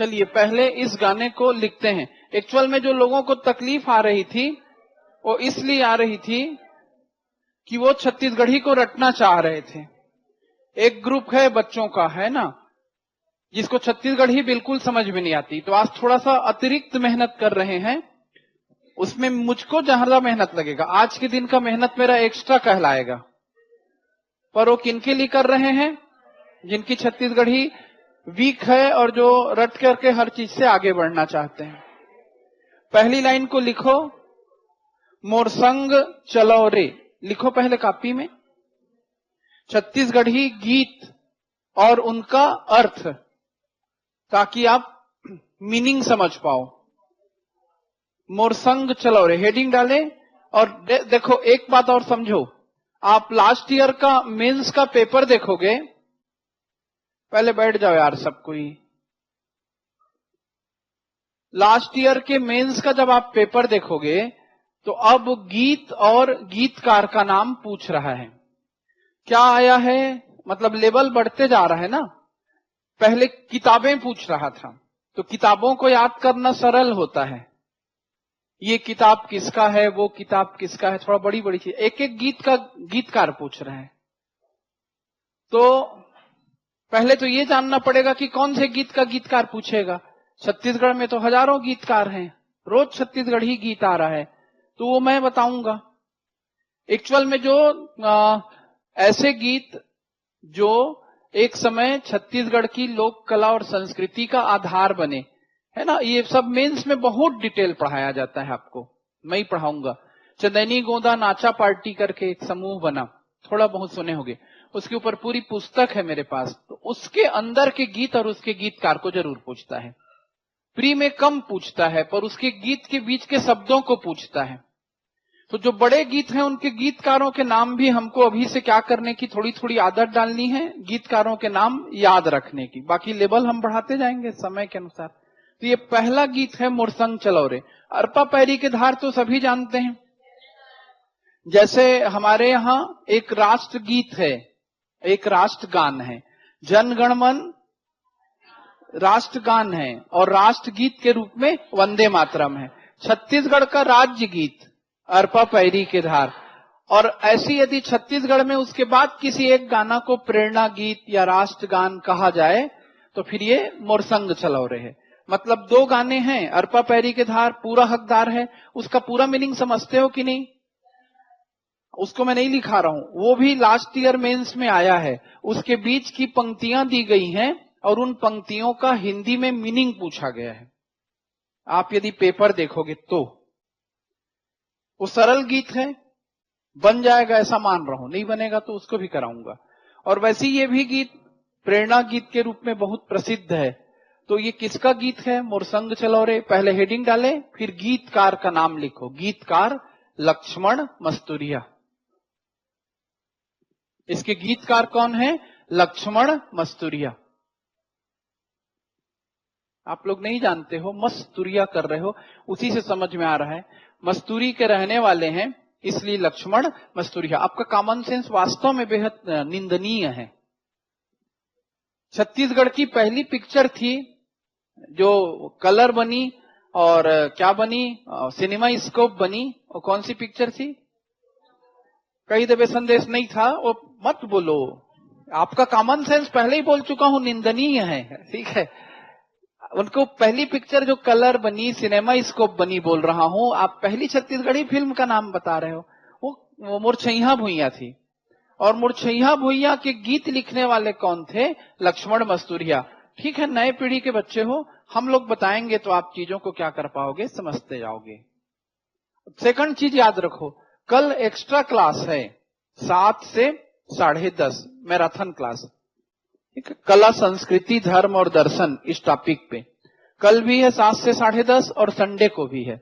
चलिए पहले इस गाने को लिखते हैं। एक्चुअल में जो लोगों को तकलीफ आ रही थी वो इसलिए आ रही थी कि वो छत्तीसगढ़ी को रटना चाह रहे थे। एक ग्रुप है बच्चों का, है ना, जिसको छत्तीसगढ़ी बिल्कुल समझ में नहीं आती, तो आज थोड़ा सा अतिरिक्त मेहनत कर रहे हैं। उसमें मुझको ज्यादा मेहनत लगेगा, आज के दिन का मेहनत मेरा एक्स्ट्रा कहलाएगा। पर वो किनके लिए कर रहे हैं? जिनकी छत्तीसगढ़ी वीक है और जो रट करके हर चीज से आगे बढ़ना चाहते हैं। पहली लाइन को लिखो, मोर संग चलो रे, लिखो पहले कॉपी में। छत्तीसगढ़ी गीत और उनका अर्थ, ताकि आप मीनिंग समझ पाओ। मोर संग चलो रे हेडिंग डाले। और देखो एक बात और समझो, आप लास्ट ईयर का मेंस का पेपर देखोगे, पहले बैठ जाओ यार सब कोई। लास्ट ईयर के मेंस का जब आप पेपर देखोगे तो अब गीत और गीतकार का नाम पूछ रहा है। क्या आया है, मतलब लेवल बढ़ते जा रहा है ना। पहले किताबें पूछ रहा था, तो किताबों को याद करना सरल होता है। ये किताब किसका है, वो किताब किसका है, थोड़ा बड़ी बड़ी चीज। एक एक गीत का गीतकार पूछ रहे हैं। तो पहले तो ये जानना पड़ेगा कि कौन से गीत का गीतकार पूछेगा। छत्तीसगढ़ में तो हजारों गीतकार हैं, रोज छत्तीसगढ़ी गीत आ रहा है, तो वो मैं बताऊंगा। एक्चुअल में जो ऐसे गीत जो एक समय छत्तीसगढ़ की लोक कला और संस्कृति का आधार बने, है ना, ये सब मेंस में बहुत डिटेल पढ़ाया जाता है। आपको मैं ही पढ़ाऊंगा। चंदैनी गोंदा नाचा पार्टी करके एक समूह बना, थोड़ा बहुत सुने होंगे, उसके ऊपर पूरी पुस्तक है मेरे पास। तो उसके अंदर के गीत और उसके गीतकार को जरूर पूछता है। प्री में कम पूछता है, पर उसके गीत के बीच के शब्दों को पूछता है। तो जो बड़े गीत हैं उनके गीतकारों के नाम भी हमको अभी से क्या करने की थोड़ी थोड़ी आदत डालनी है, गीतकारों के नाम याद रखने की। बाकी लेवल हम बढ़ाते जाएंगे समय के अनुसार। तो ये पहला गीत है मोर संग चलो रे। अरपा पैरी के धार तो सभी जानते हैं। जैसे हमारे यहाँ एक राष्ट्रगीत है, एक राष्ट्रगान है, जनगणमन राष्ट्रगान है, और राष्ट्रगीत के रूप में वंदे मातरम है। छत्तीसगढ़ का राज्य गीत अरपा पैरी के धार। और ऐसी यदि छत्तीसगढ़ में उसके बाद किसी एक गाना को प्रेरणा गीत या राष्ट्रगान कहा जाए तो फिर ये मोर संग चलो रे है। मतलब दो गाने हैं, अरपा पैरी के धार पूरा हकदार है। उसका पूरा मीनिंग समझते हो कि नहीं? उसको मैं नहीं लिखा रहा हूं, वो भी लास्ट ईयर मेंस में आया है। उसके बीच की पंक्तियां दी गई हैं और उन पंक्तियों का हिंदी में मीनिंग पूछा गया है। आप यदि पेपर देखोगे तो वो सरल गीत है, बन जाएगा ऐसा मान रहा हूं, नहीं बनेगा तो उसको भी कराऊंगा। और वैसे ये भी गीत प्रेरणा गीत के रूप में बहुत प्रसिद्ध है। तो ये किसका गीत है? मोर संग चलो रे। पहले हेडिंग डाले, फिर गीतकार का नाम लिखो। गीतकार लक्ष्मण मस्तूरिया। इसके गीतकार कौन है? लक्ष्मण मस्तूरिया। आप लोग नहीं जानते हो, मस्तूरिया कर रहे हो, उसी से समझ में आ रहा है। मस्तूरी के रहने वाले हैं, इसलिए लक्ष्मण मस्तूरिया। आपका कॉमन सेंस वास्तव में बेहद निंदनीय है। छत्तीसगढ़ की पहली पिक्चर थी जो कलर बनी और क्या बनी, सिनेमा स्कोप बनी। और कौन सी पिक्चर थी? कई दबे संदेश नहीं था। वो मत बोलो, आपका कॉमन सेंस पहले ही बोल चुका हूं, निंदनीय है, ठीक है। उनको पहली पिक्चर जो कलर बनी, सिनेमा स्कोप बनी बोल रहा हूं। आप पहली छत्तीसगढ़ी फिल्म का नाम बता रहे हो, वो मुरछैया भुइयां थी। और मुरछैया भुइयां के गीत लिखने वाले कौन थे? लक्ष्मण मस्तूरिया। ठीक है, नए पीढ़ी के बच्चे हो, हम लोग बताएंगे तो आप चीजों को क्या कर पाओगे, समझते जाओगे। सेकंड चीज याद रखो, कल एक्स्ट्रा क्लास है 7 से 10:30 मैराथन क्लास, कला संस्कृति धर्म और दर्शन, इस टॉपिक पे कल भी है 7 से 10:30 और संडे को भी है।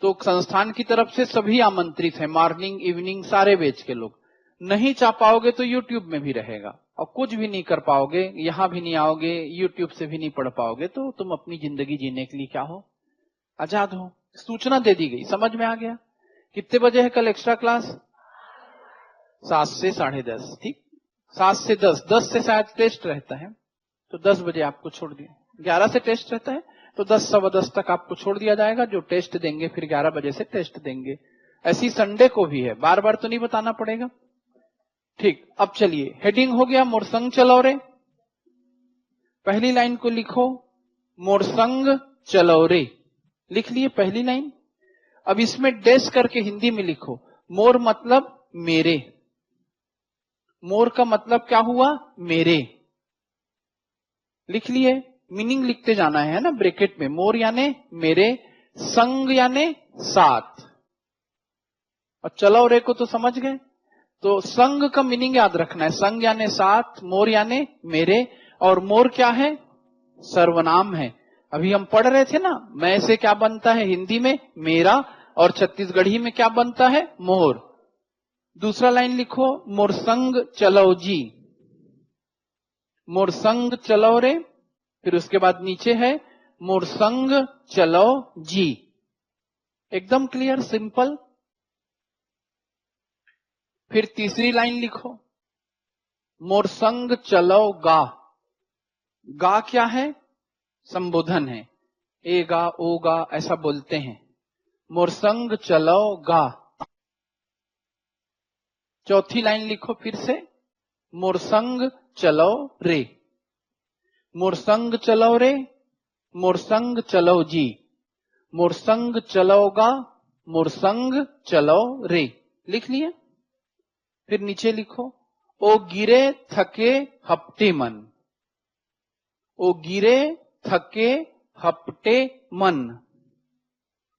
तो संस्थान की तरफ से सभी आमंत्रित है, मॉर्निंग इवनिंग सारे बैच के लोग। नहीं चाह पाओगे तो यूट्यूब में भी रहेगा, और कुछ भी नहीं कर पाओगे, यहां भी नहीं आओगे, यूट्यूब से भी नहीं पढ़ पाओगे, तो तुम अपनी जिंदगी जीने के लिए क्या हो, आजाद हो। सूचना दे दी गई, समझ में आ गया। कितने बजे है कल एक्स्ट्रा क्लास? 7 से 10:30, ठीक। 7 से 10, 10 से शायद टेस्ट रहता है, तो 10 बजे आपको छोड़ दिया। 11 से टेस्ट रहता है, तो 10 सवा 10 तक आपको छोड़ दिया जाएगा, जो टेस्ट देंगे फिर 11 बजे से टेस्ट देंगे। ऐसी संडे को भी है, बार बार तो नहीं बताना पड़ेगा। ठीक, अब चलिए, हेडिंग हो गया मोरसंग चलौरे। पहली लाइन को लिखो, मोरसंग चलौरे, लिख लिए पहली लाइन। अब इसमें डैश करके हिंदी में लिखो, मोर मतलब मेरे, मोर का मतलब क्या हुआ, मेरे, लिख लिए। मीनिंग लिखते जाना है ना ब्रैकेट में, मोर यानी मेरे, संग यानी साथ, और चलौरे को तो समझ गए। तो संग का मीनिंग याद रखना है, संग यानी साथ, मोर यानी मेरे, और मोर क्या है, सर्वनाम है। अभी हम पढ़ रहे थे ना, मैं से क्या बनता है हिंदी में, मेरा, और छत्तीसगढ़ी में क्या बनता है, मोर। दूसरा लाइन लिखो, मोरसंग चलो जी, मोरसंग चलो रे, फिर उसके बाद नीचे है मोरसंग चलो जी। एकदम क्लियर, सिंपल। फिर तीसरी लाइन लिखो, मोरसंग चलो गा, गा क्या है, संबोधन है, ए गा ओ गा ऐसा बोलते हैं, मोरसंग चलो गा। चौथी लाइन लिखो फिर से, मोरसंग चलो रे, मोरसंग चलो रे, मोरसंग चलो जी, मोरसंग चलोगा, मोरसंग चलो रे, लिख लिया। फिर नीचे लिखो, ओ गिरे थके हपटे मन, ओ गिरे थके हपटे मन,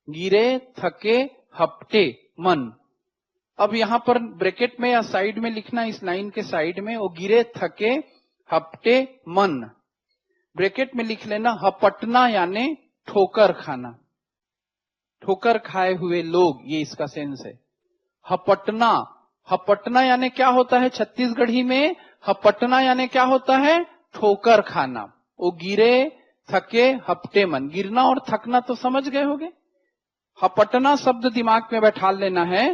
गिरे थके हपटे मन। अब यहां पर ब्रैकेट में या साइड में लिखना, इस लाइन के साइड में, ओ गिरे थके हपटे मन, ब्रैकेट में लिख लेना हपटना यानी ठोकर खाना, ठोकर खाए हुए लोग, ये इसका सेंस है। हपटना, हपटना यानी क्या होता है छत्तीसगढ़ी में, हपटना यानी क्या होता है, ठोकर खाना। वो गिरे थके हपटे मन, गिरना और थकना तो समझ गए होगे। हपटना शब्द दिमाग में बैठा लेना है,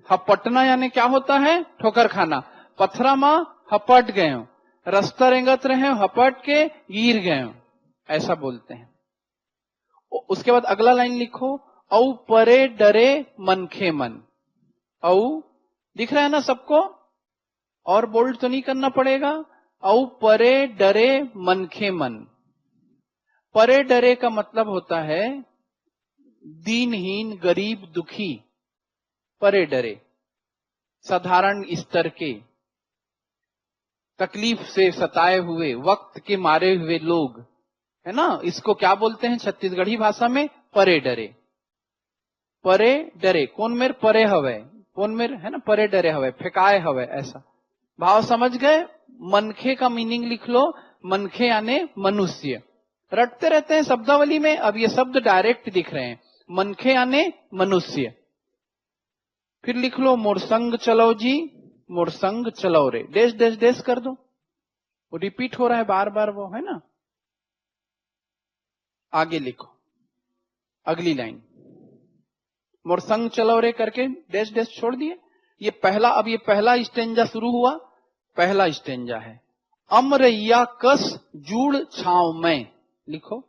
हपटना यानी क्या होता है, ठोकर खाना। पथरा मां हपट गए हो, रास्ता रेंगत रहे हपट के गिर गए हो, ऐसा बोलते हैं। उसके बाद अगला लाइन लिखो, औ परे डरे मनखे मन, औ दिख रहा है ना सबको, और बोल्ड तो नहीं करना पड़ेगा। औ परे डरे मनखे मन, परे डरे का मतलब होता है दीनहीन गरीब दुखी, परे डरे साधारण स्तर के, तकलीफ से सताए हुए, वक्त के मारे हुए लोग, है ना, इसको क्या बोलते हैं छत्तीसगढ़ी भाषा में, परे डरे। परे डरे, कौन मेर परे हवे, कौन मेर, है ना, परे डरे हवे, फेकाए हवे, ऐसा भाव समझ गए। मनखे का मीनिंग लिख लो, मनखे यानी मनुष्य। रटते रहते हैं शब्दावली में, अब ये शब्द डायरेक्ट दिख रहे हैं, मनखे यानी मनुष्य। फिर लिख लो मोरसंग चलो जी, मोरसंग चलो रे, डैश डैश डैश कर दो, वो रिपीट हो रहा है बार बार, वो है ना। आगे लिखो अगली लाइन, मोरसंग चलो रे करके डैश डैश छोड़ दिए। ये पहला, अब ये पहला स्टेंजा शुरू हुआ, पहला स्टेंजा है, अमरैया कस जूड़ छाव में, लिखो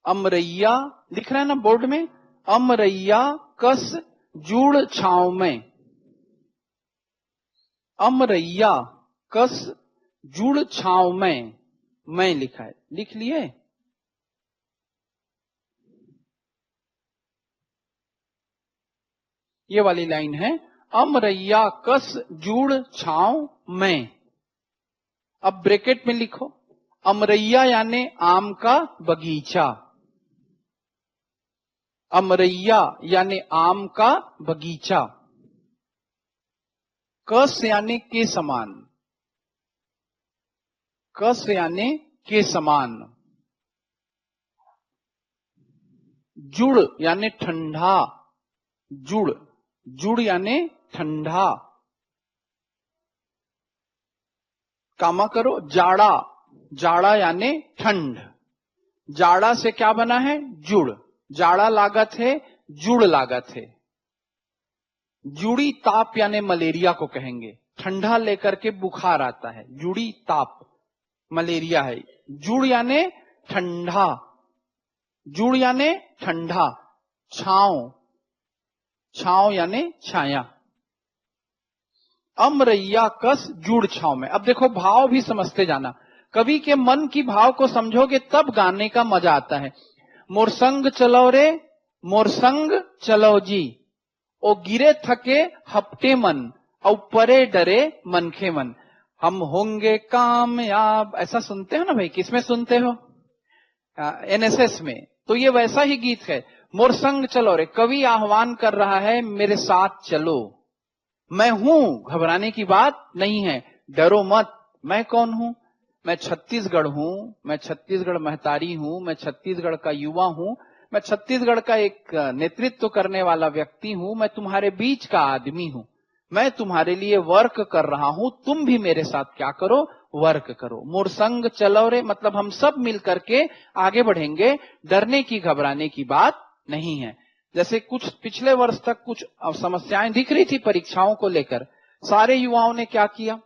अमरैया, लिख रहा है ना बोर्ड में, अमरैया कस जूड़ छाव में, अमरैया कस जूड़ छाव में, मैं लिखा है, लिख लिए। ये वाली लाइन है, अमरैया कस जूड़ छाव में। अब ब्रैकेट में लिखो, अमरैया यानी आम का बगीचा, अमरैया यानी आम का बगीचा, कस यानी के समान, कस यानी के समान, जुड़ यानी ठंडा, जुड़, जुड़ यानी ठंडा, कामा करो जाड़ा, जाड़ा यानी ठंड, जाड़ा से क्या बना है, जुड़, जाड़ा लागत है, जुड़ लागत है। जुड़ी ताप यानी मलेरिया को कहेंगे, ठंडा लेकर के बुखार आता है, जुड़ी ताप मलेरिया है। जुड़ यानी ठंडा, जुड़ यानी ठंडा, छांव, छांव यानी छाया। अमरैया कस जुड़ छांव में। अब देखो भाव भी समझते जाना, कवि के मन की भाव को समझोगे तब गाने का मजा आता है। मोर संग चलो रे, मोर संग चलो जी, ओ गिरे थके हफ्ते मन, और परे डरे मनखे मन। हम होंगे कामयाब, ऐसा सुनते हो ना भाई, किसमें सुनते हो? एनएसएस में। तो ये वैसा ही गीत है। मोर संग चलो रे, कवि आह्वान कर रहा है मेरे साथ चलो, मैं हूं, घबराने की बात नहीं है, डरो मत। मैं कौन हूं? मैं छत्तीसगढ़ हूं, मैं छत्तीसगढ़ महतारी हूं, मैं छत्तीसगढ़ का युवा हूं, मैं छत्तीसगढ़ का एक नेतृत्व करने वाला व्यक्ति हूं, मैं तुम्हारे बीच का आदमी हूं, मैं तुम्हारे लिए वर्क कर रहा हूं, तुम भी मेरे साथ क्या करो? वर्क करो। मोर संग चलो रे, मतलब हम सब मिल करके आगे बढ़ेंगे, डरने की घबराने की बात नहीं है। जैसे कुछ पिछले वर्ष तक कुछ समस्याएं दिख रही थी परीक्षाओं को लेकर, सारे युवाओं ने क्या किया?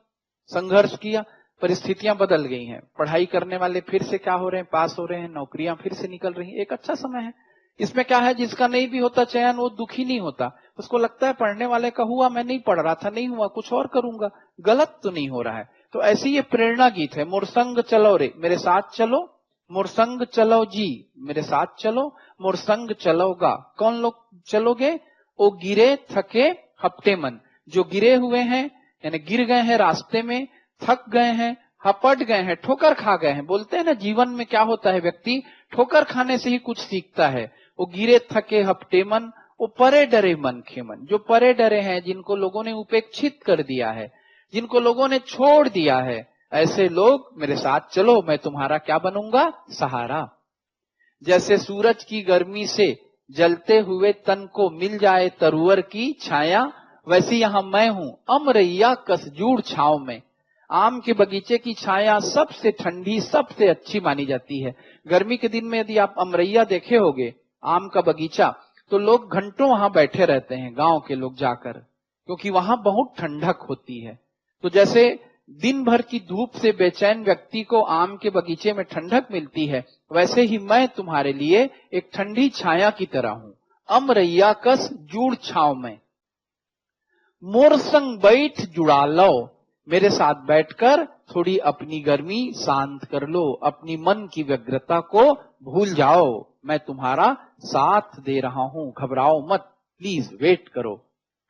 संघर्ष किया। परिस्थितियां बदल गई हैं, पढ़ाई करने वाले फिर से क्या हो रहे हैं? पास हो रहे हैं, नौकरियां फिर से निकल रही हैं। एक अच्छा समय है। इसमें क्या है, जिसका नहीं भी होता चयन वो दुखी नहीं होता, उसको लगता है पढ़ने वाले का हुआ, मैं नहीं पढ़ रहा था, नहीं हुआ, कुछ और करूंगा, गलत तो नहीं हो रहा है। तो ऐसी ये प्रेरणा गीत है। मोर संग चलो रे, मेरे साथ चलो, मोर संग चलो जी, मेरे साथ चलो, मोर संग चलोगा, कौन लोग चलोगे? ओ गिरे थके हफ्ते मन, जो गिरे हुए हैं यानी गिर गए हैं रास्ते में, थक गए हैं, हपट गए हैं, ठोकर खा गए हैं। बोलते हैं ना जीवन में क्या होता है, व्यक्ति ठोकर खाने से ही कुछ सीखता है। वो गिरे थके हफ्ते मन, वो परे डरे मनखे मन, जो परे डरे हैं, जिनको लोगों ने उपेक्षित कर दिया है, जिनको लोगों ने छोड़ दिया है, ऐसे लोग मेरे साथ चलो, मैं तुम्हारा क्या बनूंगा? सहारा। जैसे सूरज की गर्मी से जलते हुए तन को मिल जाए तरुवर की छाया, वैसे यहां मैं हूं अमरैया कसजूड़ छांव में। आम के बगीचे की छाया सबसे ठंडी, सबसे अच्छी मानी जाती है। गर्मी के दिन में यदि आप अमरैया देखे होगे, आम का बगीचा, तो लोग घंटों वहां बैठे रहते हैं, गांव के लोग जाकर, क्योंकि वहां बहुत ठंडक होती है। तो जैसे दिन भर की धूप से बेचैन व्यक्ति को आम के बगीचे में ठंडक मिलती है, वैसे ही मैं तुम्हारे लिए एक ठंडी छाया की तरह हूं, अमरैया कस जूड़ छांव में। मोर संग बैठ जुड़ा लो, मेरे साथ बैठकर थोड़ी अपनी गर्मी शांत कर लो, अपनी मन की व्यग्रता को भूल जाओ, मैं तुम्हारा साथ दे रहा हूं, घबराओ मत, प्लीज वेट करो,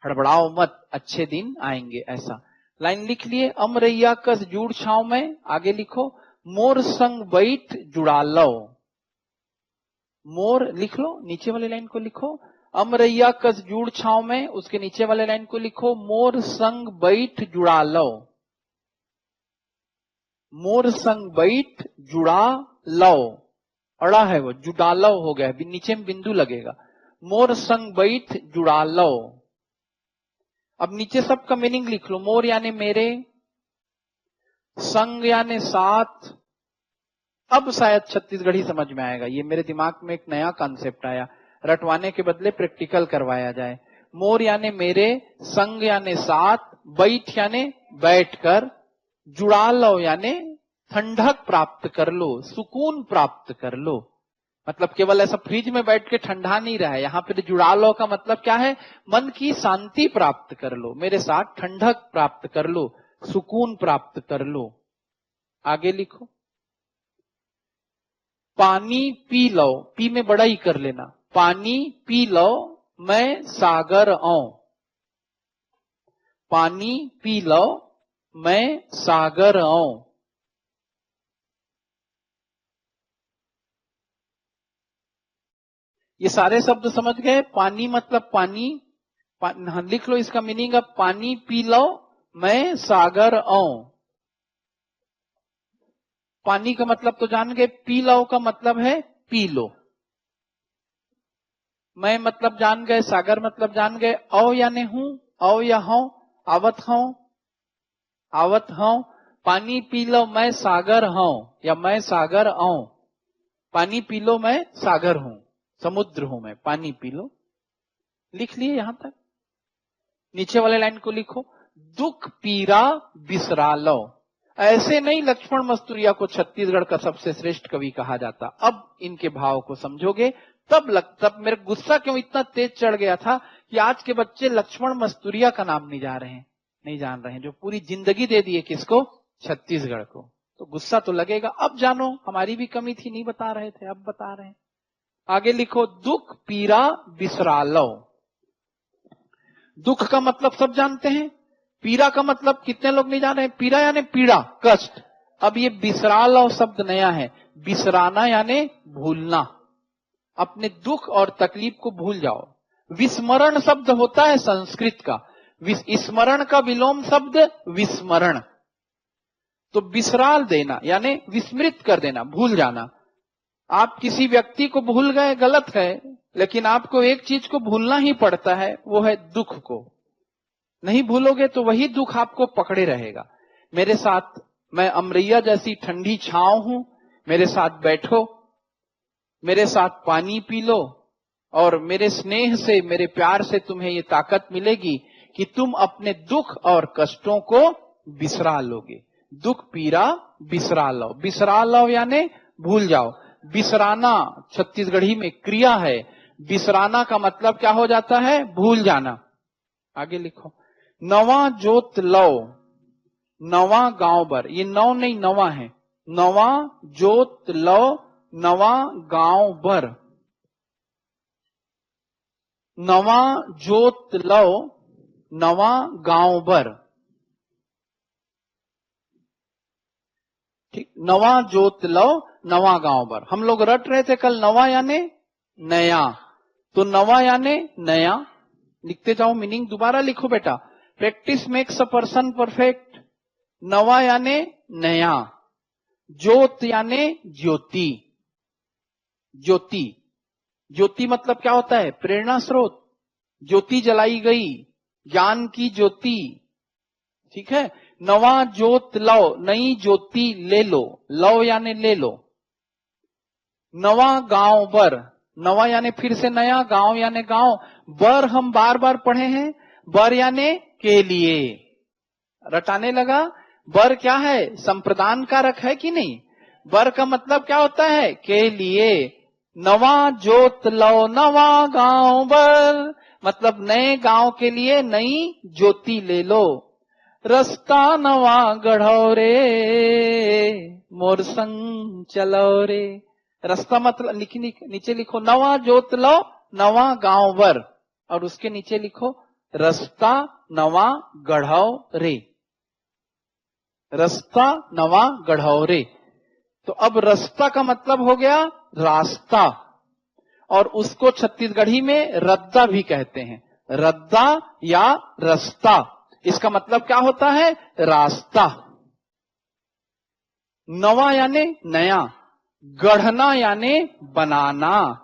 हड़बड़ाओ मत, अच्छे दिन आएंगे। ऐसा लाइन लिख लिए। अमरैया कस जूड़ छांव में, आगे लिखो मोर संग बैठ जुड़ा लो, मोर लिख लो, नीचे वाले लाइन को लिखो अमरैया कस जूड़ छांव में, उसके नीचे वाले लाइन को लिखो मोर संग बैठ जुड़ा लो, मोर संग बैठ जुड़ा लो, अड़ा है वो, जुड़ा लो हो गया, नीचे में बिंदु लगेगा, मोर संग बैठ जुड़ा लो। अब नीचे सबका मीनिंग लिख लो। मोर यानी मेरे, संग यानी साथ, अब शायद छत्तीसगढ़ी समझ में आएगा, ये मेरे दिमाग में एक नया कॉन्सेप्ट आया, रटवाने के बदले प्रैक्टिकल करवाया जाए। मोर यानी मेरे, संग यानी साथ, बैठ यानी बैठकर, जुड़ा लो यानी ठंडक प्राप्त कर लो, सुकून प्राप्त कर लो। मतलब केवल ऐसा फ्रिज में बैठ के ठंडा नहीं रहा है, यहां पर जुड़ा लो का मतलब क्या है? मन की शांति प्राप्त कर लो, मेरे साथ ठंडक प्राप्त कर लो, सुकून प्राप्त कर लो। आगे लिखो पानी पी लो, पी में बड़ा ही कर लेना, पानी पी लो मैं सागर आऊं, पानी पी लो मैं सागर आऊं। ये सारे शब्द समझ गए? पानी मतलब पानी, लिख लो इसका मीनिंग। अब पानी पी लो मैं सागर आऊं, पानी का मतलब तो जान गए, पी लो का मतलब है पी लो, मैं मतलब जान गए, सागर मतलब जान गए, औ यानी हूं, औ या हूं, आवत हूं, आवत हूं, पानी पी लो मैं सागर हूं, या मैं सागर आऊं, पानी पी लो मैं सागर हूं, समुद्र हूं मैं, पानी पी लो। लिख लिए यहां तक? नीचे वाले लाइन को लिखो दुख पीरा बिसरा लो। ऐसे नहीं लक्ष्मण मस्तूरिया को छत्तीसगढ़ का सबसे श्रेष्ठ कवि कहा जाता। अब इनके भाव को समझोगे तब मेरे गुस्सा क्यों इतना तेज चढ़ गया था कि आज के बच्चे लक्ष्मण मस्तूरिया का नाम नहीं जान रहे हैं, जो पूरी जिंदगी दे दिए किसको, छत्तीसगढ़ को। तो गुस्सा तो लगेगा। अब जानो, हमारी भी कमी थी, नहीं बता रहे थे, अब बता रहे हैं। आगे लिखो, दुख पीरा बिसरालो। दुख का मतलब सब जानते हैं, पीरा का मतलब कितने लोग नहीं जान रहे हैं? पीरा यानी पीड़ा, कष्ट। अब ये बिसरालो शब्द नया है। बिसराना यानी भूलना, अपने दुख और तकलीफ को भूल जाओ। विस्मरण शब्द होता है संस्कृत का, स्मरण का विलोम शब्द विस्मरण। तो बिसराल देना यानी विस्मृत कर देना, भूल जाना। आप किसी व्यक्ति को भूल गए, गलत है, लेकिन आपको एक चीज को भूलना ही पड़ता है, वो है दुख को। नहीं भूलोगे तो वही दुख आपको पकड़े रहेगा। मेरे साथ, मैं अमरैया जैसी ठंडी छांव हूं, मेरे साथ बैठो, मेरे साथ पानी पी लो, और मेरे स्नेह से, मेरे प्यार से तुम्हें ये ताकत मिलेगी कि तुम अपने दुख और कष्टों को बिसरा लोगे। दुख पीरा बिसरा लो। बिसरा लो यानी भूल जाओ। बिसराना छत्तीसगढ़ी में क्रिया है। बिसराना का मतलब क्या हो जाता है? भूल जाना। आगे लिखो, नवा जोत लो, नवा गांव बर। ये नौ नहीं, नवा है। नवा जोत लो, नवा गांव बर। नवा जोत लो, नवा गांव बर। ठीक, नवा जोत लो, नवा गांव बर। हम लोग रट रहे थे कल, नवा यानी नया, तो नवा यानी नया। लिखते जाओ, मीनिंग दोबारा लिखो बेटा। Practice makes a person perfect. नवा यानी नया, जोत यानी ज्योति। ज्योति, ज्योति मतलब क्या होता है? प्रेरणा स्रोत। ज्योति जलाई गई, ज्ञान की ज्योति। ठीक है, नवा जोत लो, नई ज्योति ले लो। लो यानी ले लो। नवा गांव बर, नवा यानी फिर से नया, गांव यानी गांव, बर हम बार बार पढ़े हैं। बर यानी के लिए। रटाने लगा, बर क्या है? संप्रदान कारक है कि नहीं? बर का मतलब क्या होता है? के लिए। नवा जोत लो, नवा गांव बर, मतलब नए गांव के लिए नई ज्योति ले लो। रस्ता नवा गढ़ो रे, मोर संग चलो रे। रास्ता मतलब नीचे लिखो, नवा जोत लो, नवा गांव बर, और उसके नीचे लिखो रास्ता नवा गढ़ो रे। रास्ता नवा गढ़ो रे। तो अब रास्ता का मतलब हो गया रास्ता, और उसको छत्तीसगढ़ी में रद्दा भी कहते हैं। रद्दा या रास्ता, इसका मतलब क्या होता है? रास्ता। नवा यानी नया, गढ़ना यानी बनाना।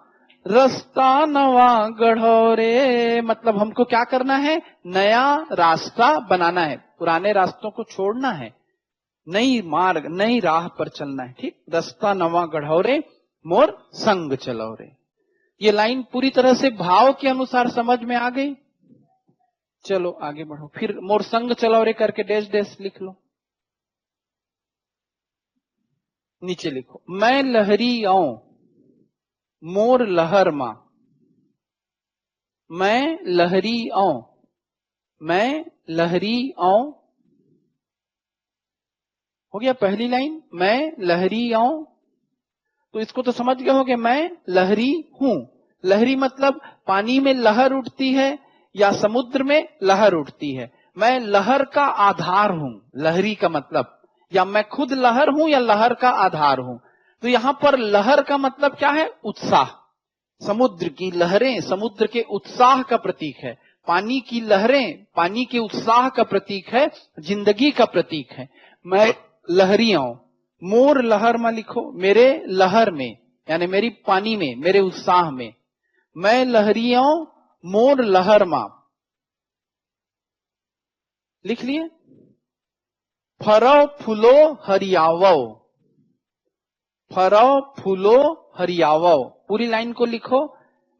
रास्ता नवा गढ़ो रे, मतलब हमको क्या करना है? नया रास्ता बनाना है, पुराने रास्तों को छोड़ना है, नई मार्ग, नई राह पर चलना है। ठीक, रास्ता नवा गढ़ो रे, मोर संग चलो रे। ये लाइन पूरी तरह से भाव के अनुसार समझ में आ गई? चलो आगे बढ़ो। फिर मोर संग चलो रे करके डैश डैश लिख लो। नीचे लिखो, मैं लहरी आऊं, मोर लहर मां। मैं लहरी आऊं, मैं लहरी आऊं। हो गया पहली लाइन, मैं लहरी आऊं। तो इसको तो समझ गए होंगे, मैं लहरी हूं। लहरी मतलब पानी में लहर उठती है या समुद्र में लहर उठती है। मैं लहर का आधार हूं, लहरी का मतलब, या मैं खुद लहर हूं या लहर का आधार हूं। तो यहां पर लहर का मतलब क्या है? उत्साह। समुद्र की लहरें समुद्र के उत्साह का प्रतीक है। पानी की लहरें पानी के उत्साह का प्रतीक है, जिंदगी का प्रतीक है। मैं लहरी आऊं, मोर लहर में लिखो, मेरे लहर में यानी मेरी पानी में, मेरे उत्साह में। मैं लहरी आऊं, मोर लहर मां। लिख लिए? फरो फूलो हरियावो, फरो फूलो हरियावो। पूरी लाइन को लिखो,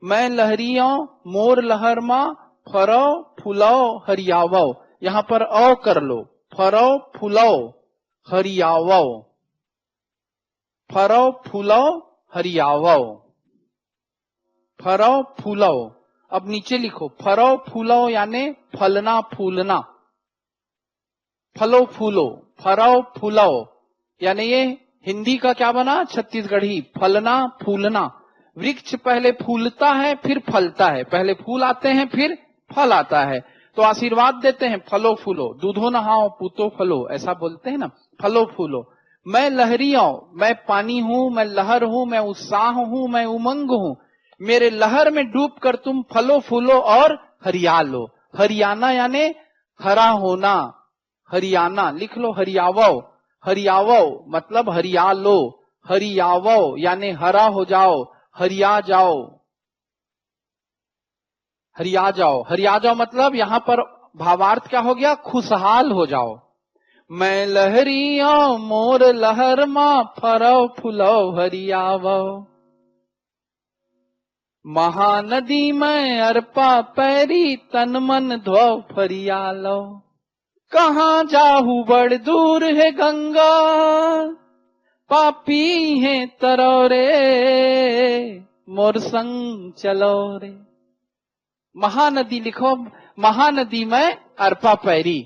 मैं लहरी आऊं, मोर लहर मां, फरो फूलो हरियावो। यहां पर औ कर लो, फरो फूलो हरियावो, फरो फूलो हरियावो, फरो फूलो। अब नीचे लिखो फरो फूलो यानी फलना फूलना, फलो फूलो, फरो फूलो यानी ये हिंदी का क्या बना, छत्तीसगढ़ी, फलना फूलना। वृक्ष पहले फूलता है फिर फलता है, पहले फूल आते हैं फिर फल आता है। तो आशीर्वाद देते हैं फलो फूलो, दूधो नहाओ पूतो फलो, ऐसा बोलते हैं ना, फलो फूलो। मैं लहरी हूं, मैं पानी हूं, मैं लहर हूं, मैं उत्साह हूं, मैं उमंग हूं। मेरे लहर में डूब कर तुम फलो फूलो और हरियालो। हरियाना यानी हरा होना, हरियाना लिख लो, हरियावो, हरियावो मतलब हरियालो, हरियावो यानी हरा हो जाओ, हरिया जाओ, हरिया जाओ। हरिया जाओ मतलब यहां पर भावार्थ क्या हो गया, खुशहाल हो जाओ। मैं लहरिया मोर लहर मां फरो फूलो हरियावो, महानदी में अर्पा पैरी तन मन धो फरियालो। कहाँ जाहू बड़ दूर है गंगा, पापी है तरोरे, मोर संग चलो रे। महानदी लिखो, महानदी में अर्पा पैरी।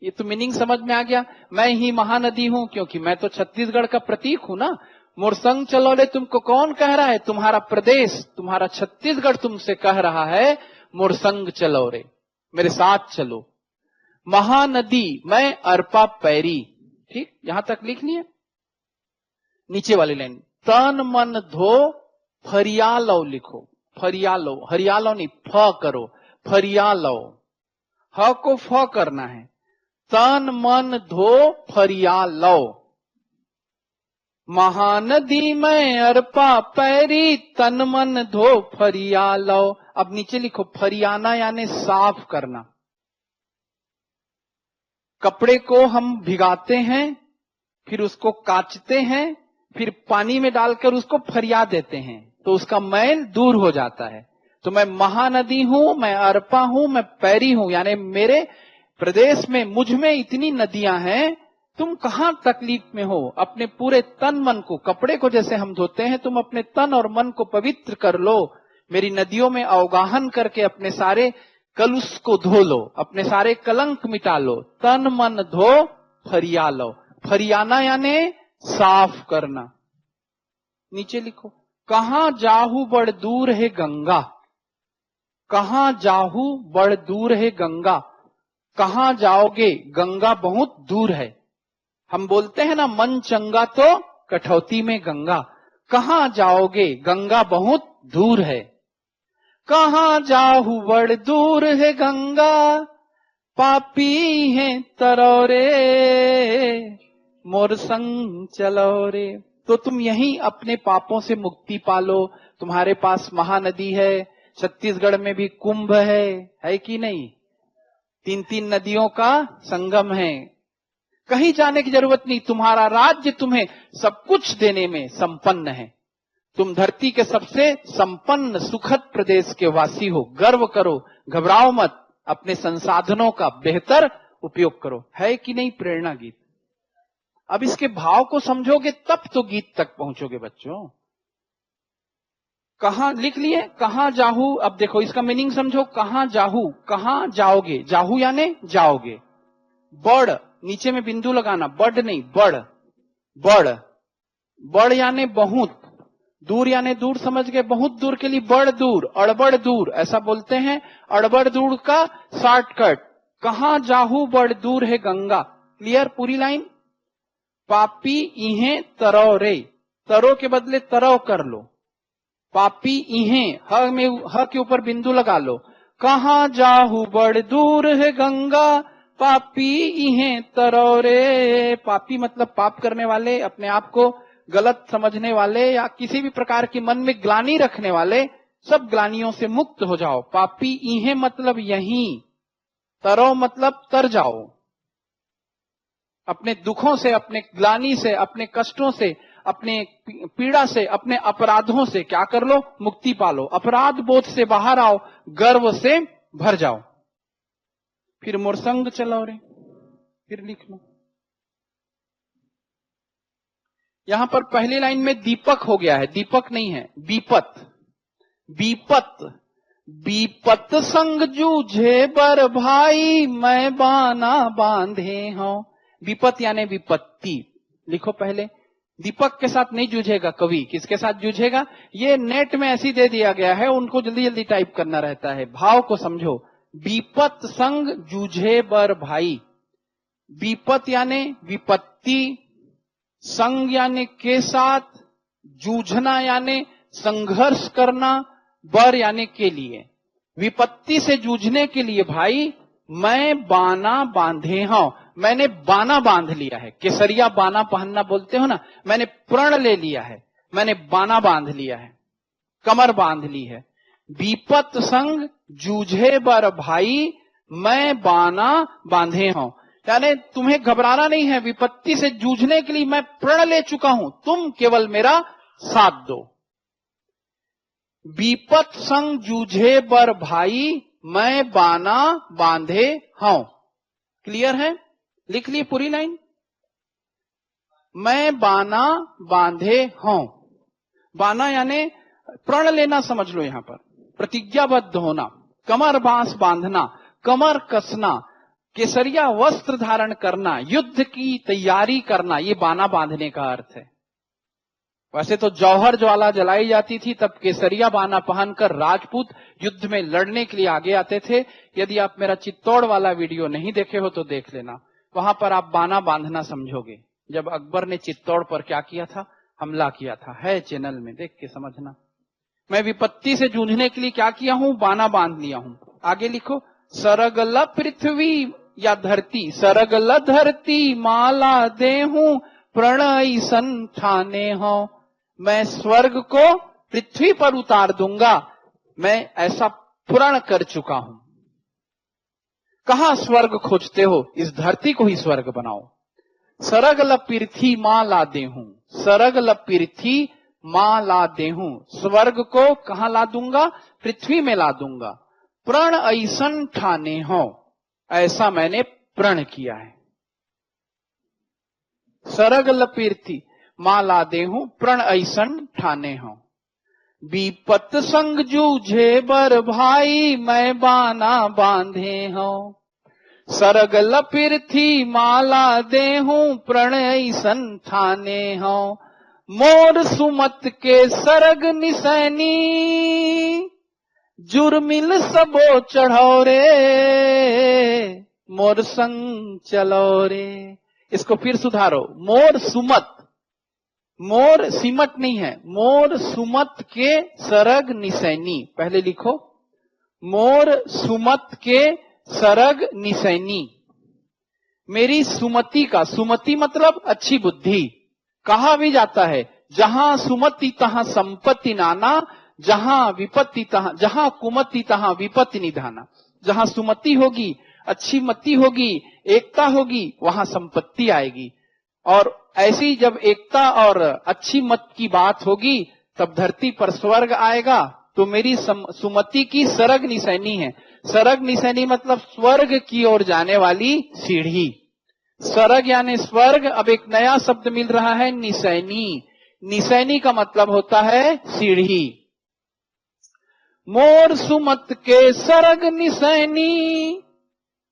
ये तो मीनिंग समझ में आ गया। मैं ही महानदी हूं क्योंकि मैं तो छत्तीसगढ़ का प्रतीक हूं ना। मोर संग चलो रे, तुमको कौन कह रहा है, तुम्हारा प्रदेश, तुम्हारा छत्तीसगढ़ तुमसे कह रहा है मोर संग चलो रे, मेरे साथ चलो। महानदी मैं अर्पा पैरी, ठीक, यहां तक लिख लिए। नीचे वाली लाइन, तन मन धो फरियालो लिखो, फरियालो, हरियालो नहीं, फ करो, फरियालो, ह को फ करना है। तन मन धो फरियालो, महानदी में अर्पा पैरी तन मन धो फरियालो। अब नीचे लिखो फरियाना यानी साफ करना। कपड़े को हम भिगाते हैं, फिर उसको काचते हैं, फिर पानी में डालकर उसको फरिया देते हैं, तो उसका मैल दूर हो जाता है। तो मैं महानदी हूं, मैं अर्पा हूं, मैं पैरी हूं, यानी मेरे प्रदेश में मुझ में इतनी नदियां हैं, तुम कहां तकलीफ में हो। अपने पूरे तन मन को, कपड़े को जैसे हम धोते हैं, तुम अपने तन और मन को पवित्र कर लो, मेरी नदियों में अवगाहन करके अपने सारे कलुष को धो लो, अपने सारे कलंक मिटा लो। तन मन धो फरिया लो, फरियाना यानी साफ करना। नीचे लिखो, कहां जाहू बड़ दूर है गंगा, कहां जाहू बड़ दूर है गंगा। कहां जाओगे, गंगा बहुत दूर है। हम बोलते हैं ना, मन चंगा तो कठौती में गंगा। कहां जाओगे, गंगा बहुत दूर है। कहां जाहू बड़ दूर है गंगा, पापी है तरोरे, मोर संग चलो रे। तो तुम यहीं अपने पापों से मुक्ति पालो। तुम्हारे पास महानदी है, छत्तीसगढ़ में भी कुंभ है कि नहीं, 3-3 नदियों का संगम है। कहीं जाने की जरूरत नहीं, तुम्हारा राज्य तुम्हें सब कुछ देने में संपन्न है। तुम धरती के सबसे संपन्न सुखद प्रदेश के वासी हो। गर्व करो, घबराओ मत, अपने संसाधनों का बेहतर उपयोग करो। है कि नहीं प्रेरणा गीत। अब इसके भाव को समझोगे तब तो गीत तक पहुंचोगे बच्चों। कहां लिख लिए, कहां जाहू। अब देखो इसका मीनिंग समझो, कहां जाहू, कहां जाओगे, जाहू यानी जाओगे। बड़, नीचे में बिंदु लगाना, बड़ नहीं बड़, बड़, बड़ यानी बहुत, दूर यानी दूर समझ गए, बहुत दूर के लिए बड़ दूर, अड़बड़ दूर ऐसा बोलते हैं। अड़बड़ दूर का शॉर्टकट। कहां जाहू बड़ दूर है गंगा। क्लियर पूरी लाइन। पापी इहें तरो रे, तरो के बदले तरव कर लो। पापी इहें, ह में ह के ऊपर बिंदु लगा लो। कहां जाहू बड़ दूर है गंगा, पापी इहें तरो रे। पापी मतलब पाप करने वाले, अपने आप को गलत समझने वाले, या किसी भी प्रकार की मन में ग्लानि रखने वाले, सब ग्लानियों से मुक्त हो जाओ। पापी इहें मतलब यहीं, तरो मतलब तर जाओ। अपने दुखों से, अपने ग्लानि से, अपने कष्टों से, अपने पीड़ा से, अपने अपराधों से क्या कर लो, मुक्ति पालो। अपराध बोध से बाहर आओ, गर्व से भर जाओ। फिर मोर संग चलो रे, फिर लिख लो। यहां पर पहली लाइन में दीपक हो गया है, दीपक नहीं है, बीपत। बीपत, बीपत संग जूझे बर भाई, मैं बाना बांधे हूं। विपत यानी विपत्ति, लिखो पहले। दीपक के साथ नहीं जूझेगा कवि, किसके साथ जूझेगा? ये नेट में ऐसी दे दिया गया है, उनको जल्दी जल्दी टाइप करना रहता है, भाव को समझो। विपत संग जूझे बर भाई, विपत यानी विपत्ति, संग यानी के साथ, जूझना यानी संघर्ष करना, बर यानी के लिए। विपत्ति से जूझने के लिए भाई मैं बाना बांधे हूं, मैंने बाना बांध लिया है। केसरिया बाना पहनना बोलते हो ना, मैंने प्रण ले लिया है, मैंने बाना बांध लिया है, कमर बांध ली है। विपत संग जूझे बर भाई, मैं बाना बांधे हूं, यानी तुम्हें घबराना नहीं है, विपत्ति से जूझने के लिए मैं प्रण ले चुका हूं, तुम केवल मेरा साथ दो। विपत संग जूझे बर भाई, मैं बाना बांधे हूं। क्लियर है? लिख लिए पूरी लाइन। मैं बाना बांधे हूं, बाना यानी प्रण लेना समझ लो, यहां पर प्रतिज्ञाबद्ध होना, कमर बांस बांधना, कमर कसना, केसरिया वस्त्र धारण करना, युद्ध की तैयारी करना, ये बाना बांधने का अर्थ है। वैसे तो जौहर ज्वाला जलाई जाती थी, तब केसरिया बाना पहनकर राजपूत युद्ध में लड़ने के लिए आगे आते थे। यदि आप मेरा चित्तौड़ वाला वीडियो नहीं देखे हो तो देख लेना, वहां पर आप बाना बांधना समझोगे। जब अकबर ने चित्तौड़ पर क्या किया था, हमला किया था, है चैनल में, देख के समझना। मैं विपत्ति से जूझने के लिए क्या किया हूं, बाना बांध लिया हूं। आगे लिखो, सरगल पृथ्वी या धरती, सरगल धरती माला देहूं, प्रणय सन ठाने हो, मैं स्वर्ग को पृथ्वी पर उतार दूंगा, मैं ऐसा प्रण कर चुका हूं। कहां स्वर्ग खोजते हो, इस धरती को ही स्वर्ग बनाओ। सरगल पृथ्वी मां ला देहूं, सरगल पृथ्वी मां ला देहूं, स्वर्ग को कहां ला दूंगा, पृथ्वी में ला दूंगा। प्रण ऐसन ठाने हो, ऐसा मैंने प्रण किया है। सरगल पृथ्वी मां ला देहूं, प्रण ऐसन ठाने हो। विपत संग जूझे बर भाई, मैं बाना बांधे हूं, सरगल पृथ्वी माला देहूं, प्रण ऐसन ठाने हो। मोर सुमत के सरग निसैनी, जुर्मिल सबो चढ़ो रे, मोर संग चलो रे। इसको फिर सुधारो, मोर सुमत, मोर सिमट नहीं है, मोर सुमत के सरग निसैनी, पहले लिखो, मोर सुमत के सरग निसैनी, मेरी सुमति का, सुमति मतलब अच्छी बुद्धि। कहा भी जाता है, जहां सुमति तहां संपत्ति नाना, जहां विपत्ति तहां, जहां कुमति तहां विपत्ति निधाना। जहां सुमति होगी, अच्छी मति होगी, एकता होगी, वहां संपत्ति आएगी। और ऐसी जब एकता और अच्छी मत की बात होगी, तब धरती पर स्वर्ग आएगा। तो मेरी सुमति की सरग निसैनी है। सरग निसैनी मतलब स्वर्ग की ओर जाने वाली सीढ़ी। सरग यानी स्वर्ग, अब एक नया शब्द मिल रहा है, निसैनी। निसैनी का मतलब होता है सीढ़ी। मोर सुमत के सरग निसैनी,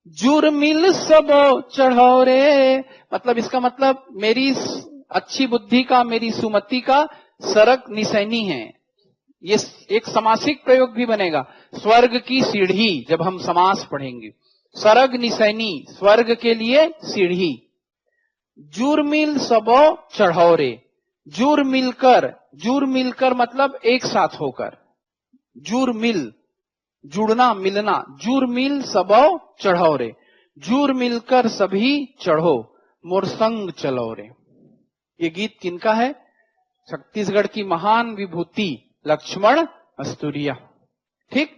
जुर्मिल सबो चढ़ो रे, मतलब इसका मतलब मेरी अच्छी बुद्धि का, मेरी सुमति का सरग निसैनी है। ये एक समासिक प्रयोग भी बनेगा, स्वर्ग की सीढ़ी, जब हम समास पढ़ेंगे। सरग निसैनी, स्वर्ग के लिए सीढ़ी। जुर्मिल सबो चढ़ो रे, जुर मिलकर, जुर मिलकर मतलब एक साथ होकर, जुर मिल, जुड़ना मिलना, जुर मिल सबो चढ़ो रे, जुर मिलकर सभी चढ़ो, मोर संग चलो रे। ये गीत किनका है? छत्तीसगढ़ की महान विभूति लक्ष्मण मस्तूरिया। ठीक।